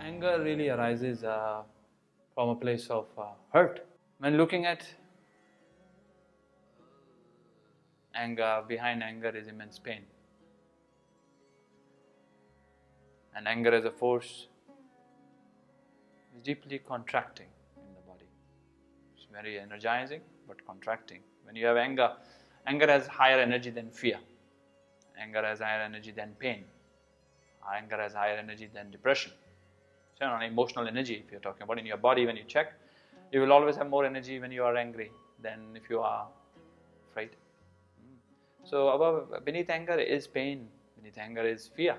Anger really arises from a place of hurt. When looking at anger, behind anger is immense pain. And anger as a force is deeply contracting in the body. It's very energizing but contracting. When you have anger, anger has higher energy than fear. Anger has higher energy than pain. Anger has higher energy than depression. So on emotional energy, if you're talking about in your body, when you check, you will always have more energy when you are angry than if you are afraid. So beneath anger is pain, beneath anger is fear.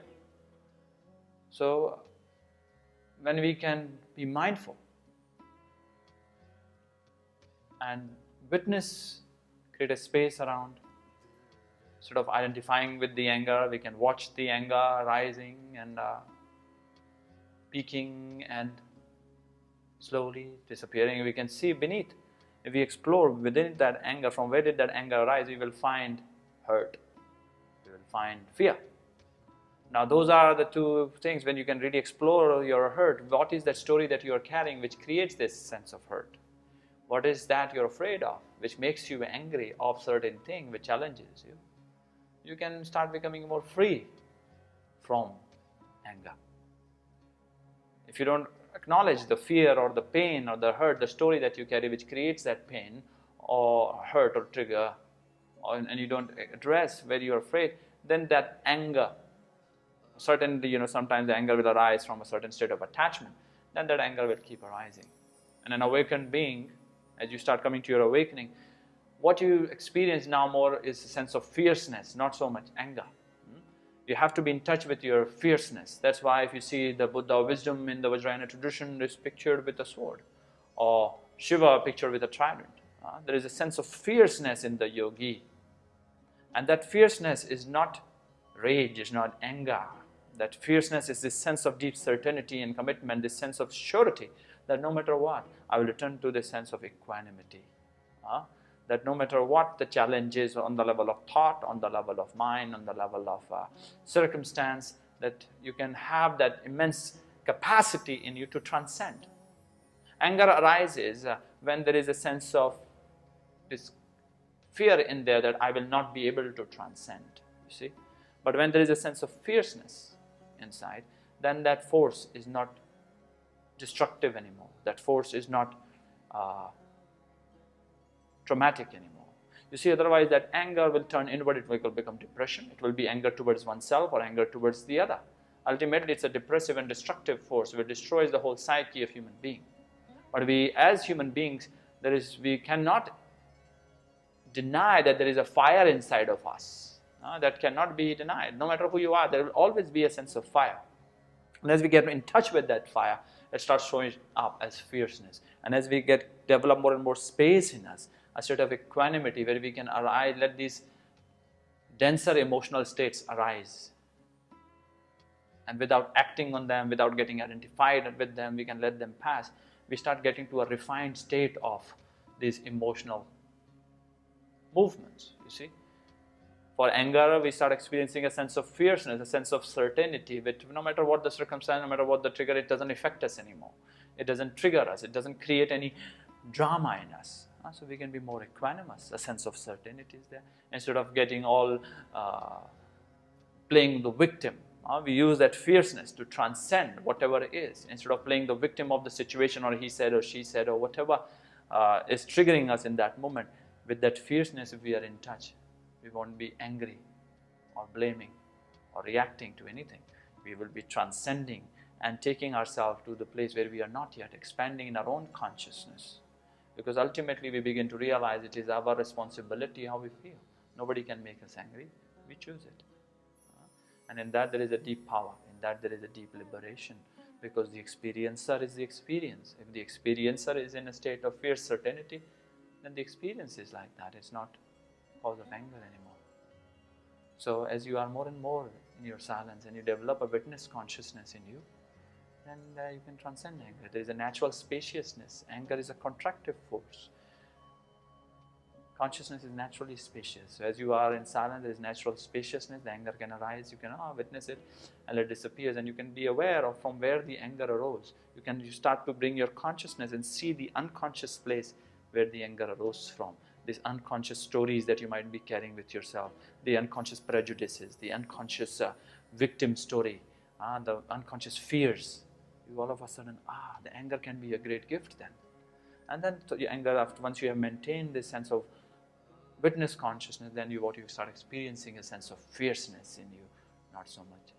So when we can be mindful and witness, create a space around, sort of identifying with the anger, we can watch the anger rising and peaking and slowly disappearing. We can see beneath. If we explore within that anger, from where did that anger arise, we will find hurt, we will find fear. Now those are the two things. When you can really explore your hurt, what is that story that you are carrying which creates this sense of hurt? What is that you're afraid of, which makes you angry of certain thing, which challenges you? You can start becoming more free from anger. If you don't acknowledge the fear or the pain or the hurt, the story that you carry which creates that pain or hurt or trigger, and you don't address where you're afraid, then that anger, certainly, sometimes the anger will arise from a certain state of attachment, then that anger will keep arising. And an awakened being, as you start coming to your awakening, what you experience now more is a sense of fierceness, not so much anger. You have to be in touch with your fierceness. That's why if you see the Buddha wisdom in the Vajrayana tradition is pictured with a sword, or Shiva pictured with a trident. There is a sense of fierceness in the yogi. And that fierceness is not rage, is not anger. That fierceness is this sense of deep certainty and commitment, this sense of surety that no matter what, I will return to this sense of equanimity. That no matter what the challenge is on the level of thought, on the level of mind, on the level of circumstance, that you can have that immense capacity in you to transcend. Anger arises when there is a sense of this fear in there that I will not be able to transcend, you see. But when there is a sense of fierceness inside, then that force is not destructive anymore. That force is not traumatic anymore. You see, otherwise that anger will turn inward, it will become depression. It will be anger towards oneself or anger towards the other. Ultimately, it's a depressive and destructive force which destroys the whole psyche of human being. But we, as human beings, we cannot deny that there is a fire inside of us. That cannot be denied. No matter who you are, there will always be a sense of fire. And as we get in touch with that fire, it starts showing up as fierceness. And as we develop more and more space in us, a state of equanimity where we can let these denser emotional states arise. And without acting on them, without getting identified with them, we can let them pass. We start getting to a refined state of these emotional movements, you see. For anger, we start experiencing a sense of fierceness, a sense of certainty, which no matter what the circumstance, no matter what the trigger, it doesn't affect us anymore. It doesn't trigger us, it doesn't create any drama in us. So we can be more equanimous, a sense of certainty is there. Instead of getting all playing the victim, we use that fierceness to transcend whatever it is. Instead of playing the victim of the situation, or he said or she said or whatever is triggering us in that moment, with that fierceness, if we are in touch, we won't be angry or blaming or reacting to anything. We will be transcending and taking ourselves to the place where we are not yet, expanding in our own consciousness. Because ultimately we begin to realize it is our responsibility how we feel. Nobody can make us angry, we choose it. And in that there is a deep power, in that there is a deep liberation, because the experiencer is the experience. If the experiencer is in a state of fierce certainty, then the experience is like that. It's not cause of anger anymore. So as you are more and more in your silence and you develop a witness consciousness in you, then you can transcend anger. There is a natural spaciousness. Anger is a contractive force. Consciousness is naturally spacious. So as you are in silence, there is natural spaciousness. The anger can arise. You can witness it, and it disappears. And you can be aware of from where the anger arose. You start to bring your consciousness and see the unconscious place where the anger arose from. These unconscious stories that you might be carrying with yourself, the unconscious prejudices, the unconscious victim story, the unconscious fears. You all of a sudden, the anger can be a great gift then. And then the anger, after once you have maintained this sense of witness consciousness, then what you start experiencing a sense of fierceness in you, not so much